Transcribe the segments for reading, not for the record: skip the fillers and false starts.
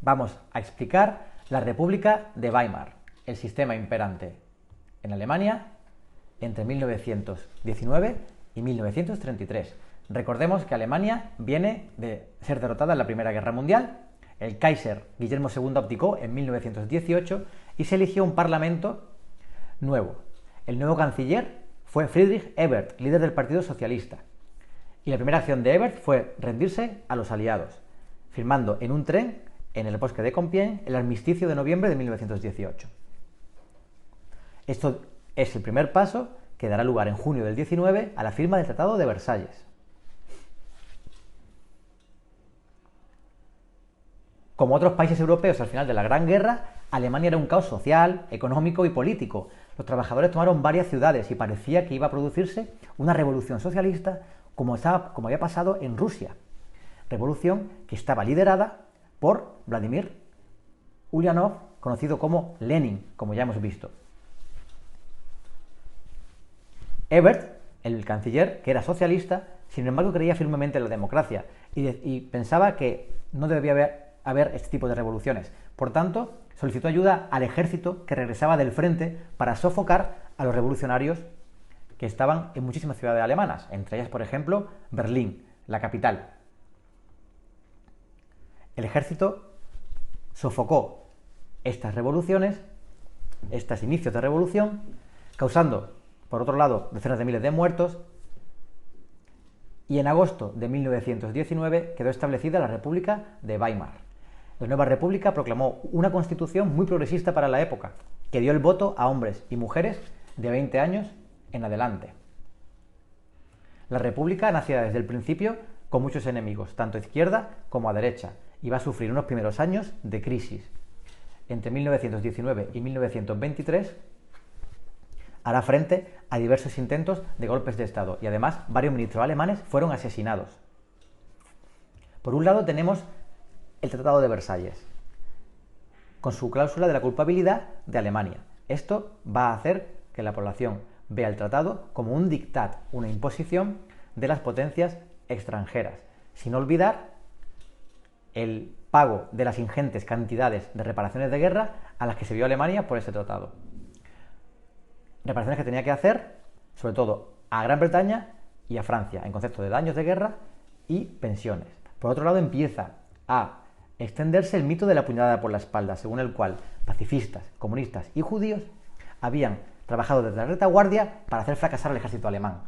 vamos a explicar la República de Weimar, el sistema imperante en Alemania entre 1919 y 1933. Recordemos que Alemania viene de ser derrotada en la Primera Guerra Mundial, el Kaiser Guillermo II abdicó en 1918 y se eligió un parlamento nuevo. El nuevo canciller fue Friedrich Ebert, líder del Partido Socialista. Y la primera acción de Ebert fue rendirse a los aliados, firmando en un tren en el bosque de Compiègne el armisticio de noviembre de 1918. Esto es el primer paso que dará lugar en junio del 19 a la firma del Tratado de Versalles. Como otros países europeos al final de la Gran Guerra, Alemania era un caos social, económico y político. Los trabajadores tomaron varias ciudades y parecía que iba a producirse una revolución socialista como había pasado en Rusia. Revolución que estaba liderada por Vladimir Ulyanov, conocido como Lenin, como ya hemos visto. Ebert, el canciller, que era socialista, sin embargo creía firmemente en la democracia y pensaba que no debía haber este tipo de revoluciones. Por tanto, solicitó ayuda al ejército que regresaba del frente para sofocar a los revolucionarios que estaban en muchísimas ciudades alemanas, entre ellas, por ejemplo, Berlín, la capital. El ejército sofocó estas revoluciones, estos inicios de revolución, causando, por otro lado, decenas de miles de muertos, y en agosto de 1919 quedó establecida la República de Weimar. La nueva república proclamó una constitución muy progresista para la época, que dio el voto a hombres y mujeres de 20 años en adelante. La república nacía desde el principio con muchos enemigos, tanto a izquierda como a derecha, y va a sufrir unos primeros años de crisis. Entre 1919 y 1923 hará frente a diversos intentos de golpes de Estado y además varios ministros alemanes fueron asesinados. Por un lado tenemos el Tratado de Versalles, con su cláusula de la culpabilidad de Alemania. Esto va a hacer que la población vea el tratado como un diktat, una imposición de las potencias extranjeras, sin olvidar el pago de las ingentes cantidades de reparaciones de guerra a las que se vio Alemania por ese tratado. Reparaciones que tenía que hacer, sobre todo, a Gran Bretaña y a Francia, en concepto de daños de guerra y pensiones. Por otro lado, empieza a extenderse el mito de la puñalada por la espalda, según el cual pacifistas, comunistas y judíos habían trabajado desde la retaguardia para hacer fracasar al ejército alemán.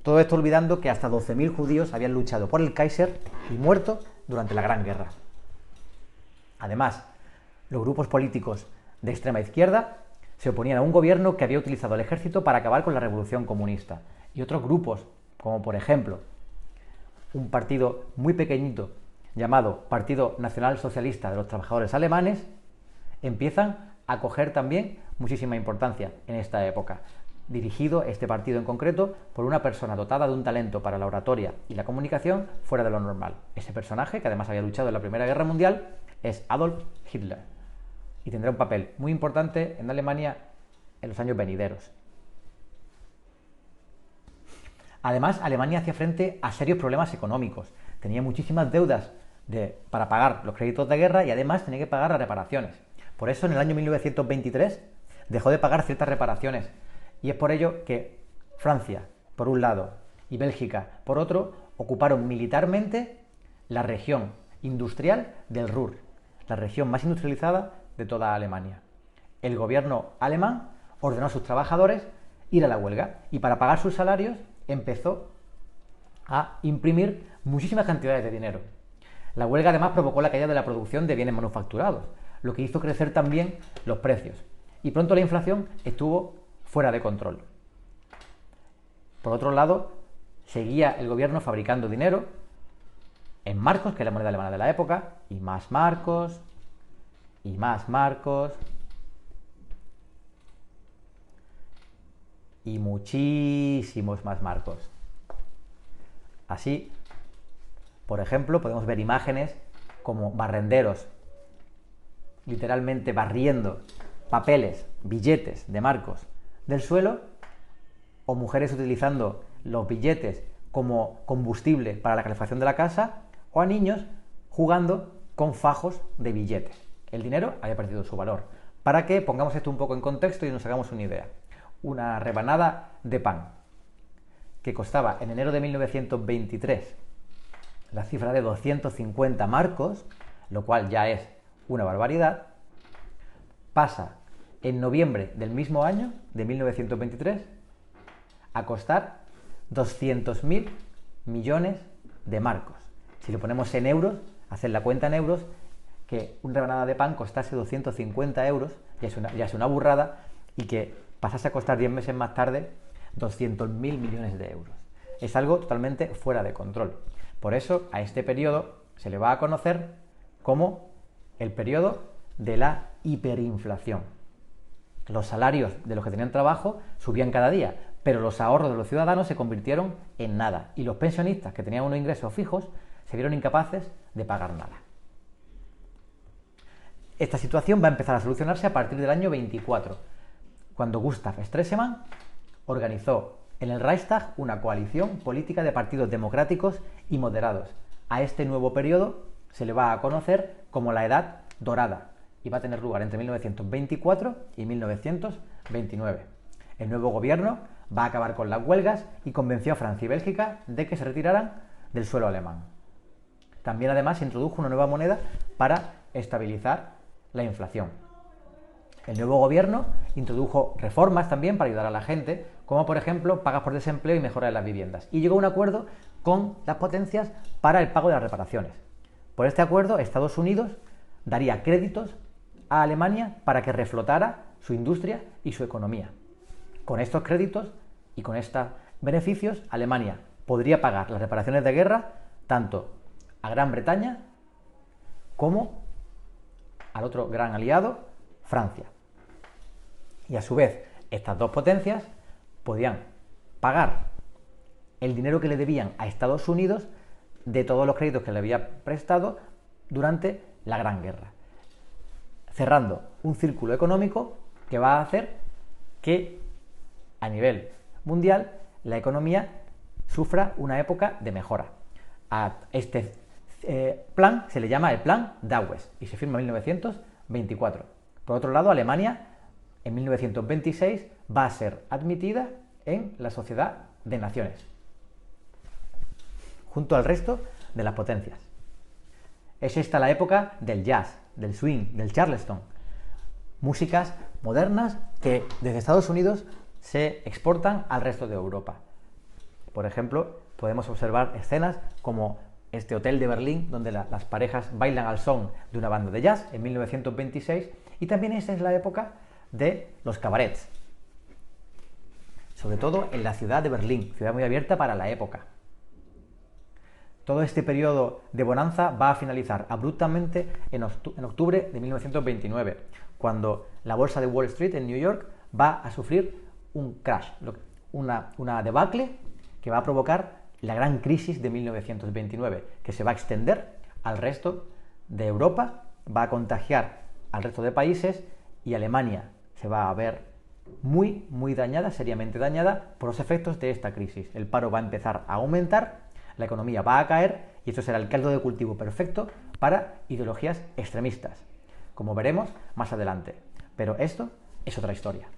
Todo esto olvidando que hasta 12.000 judíos habían luchado por el Kaiser y muerto durante la Gran Guerra. Además, los grupos políticos de extrema izquierda se oponían a un gobierno que había utilizado el ejército para acabar con la revolución comunista. Y otros grupos, como por ejemplo un partido muy pequeñito llamado Partido Nacional Socialista de los Trabajadores Alemanes, empiezan a coger también muchísima importancia en esta época, dirigido este partido en concreto por una persona dotada de un talento para la oratoria y la comunicación fuera de lo normal. Ese personaje, que además había luchado en la Primera Guerra Mundial, es Adolf Hitler y tendrá un papel muy importante en Alemania en los años venideros. Además, Alemania hacía frente a serios problemas económicos, tenía muchísimas deudas para pagar los créditos de guerra y además tenía que pagar las reparaciones. Por eso en el año 1923 dejó de pagar ciertas reparaciones y es por ello que Francia, por un lado, y Bélgica, por otro, ocuparon militarmente la región industrial del Ruhr, la región más industrializada de toda Alemania. El gobierno alemán ordenó a sus trabajadores ir a la huelga y para pagar sus salarios empezó a imprimir muchísimas cantidades de dinero. La huelga además provocó la caída de la producción de bienes manufacturados, lo que hizo crecer también los precios. Y pronto la inflación estuvo fuera de control. Por otro lado, seguía el gobierno fabricando dinero en marcos, que es la moneda alemana de la época, y más marcos, y más marcos, y muchísimos más marcos. Así, por ejemplo, podemos ver imágenes como barrenderos literalmente barriendo papeles, billetes de marcos del suelo, o mujeres utilizando los billetes como combustible para la calefacción de la casa, o a niños jugando con fajos de billetes. El dinero había perdido su valor. Para que pongamos esto un poco en contexto y nos hagamos una idea. Una rebanada de pan que costaba en enero de 1923 la cifra de 250 marcos, lo cual ya es una barbaridad, pasa en noviembre del mismo año, de 1923, a costar 200.000 millones de marcos. Si lo ponemos en euros, hacer la cuenta en euros, que una rebanada de pan costase 250 euros, ya es una burrada, y que pasase a costar 10 meses más tarde 200.000 millones de euros. Es algo totalmente fuera de control. Por eso a este periodo se le va a conocer como el periodo de la hiperinflación. Los salarios de los que tenían trabajo subían cada día, pero los ahorros de los ciudadanos se convirtieron en nada, y los pensionistas que tenían unos ingresos fijos se vieron incapaces de pagar nada. Esta situación va a empezar a solucionarse a partir del año 24, cuando Gustav Stresemann organizó en el Reichstag una coalición política de partidos democráticos y moderados. A este nuevo periodo se le va a conocer como la Edad Dorada y va a tener lugar entre 1924 y 1929. El nuevo gobierno va a acabar con las huelgas y convenció a Francia y Bélgica de que se retiraran del suelo alemán. También además se introdujo una nueva moneda para estabilizar la inflación. El nuevo gobierno introdujo reformas también para ayudar a la gente, como por ejemplo pagas por desempleo y mejora de las viviendas. Y llegó a un acuerdo con las potencias para el pago de las reparaciones. Por este acuerdo, Estados Unidos daría créditos a Alemania para que reflotara su industria y su economía. Con estos créditos y con estos beneficios, Alemania podría pagar las reparaciones de guerra tanto a Gran Bretaña como al otro gran aliado, Francia. Y a su vez, estas dos potencias podían pagar el dinero que le debían a Estados Unidos de todos los créditos que le había prestado durante la Gran Guerra, cerrando un círculo económico que va a hacer que a nivel mundial la economía sufra una época de mejora. A este plan se le llama el Plan Dawes y se firma en 1924. Por otro lado, Alemania en 1926 va a ser admitida en la Sociedad de Naciones, junto al resto de las potencias. Es esta la época del jazz, del swing, del charleston, músicas modernas que desde Estados Unidos se exportan al resto de Europa. Por ejemplo, podemos observar escenas como este hotel de Berlín, donde las parejas bailan al son de una banda de jazz en 1926, y también esta es la época de los cabarets, sobre todo en la ciudad de Berlín, ciudad muy abierta para la época. Todo este periodo de bonanza va a finalizar abruptamente en octubre de 1929, cuando la bolsa de Wall Street en New York va a sufrir un crash, una debacle que va a provocar la gran crisis de 1929, que se va a extender al resto de Europa, va a contagiar al resto de países, y Alemania se va a ver muy dañada, seriamente dañada por los efectos de esta crisis. El paro va a empezar a aumentar, la economía va a caer, y esto será el caldo de cultivo perfecto para ideologías extremistas, como veremos más adelante. Pero esto es otra historia.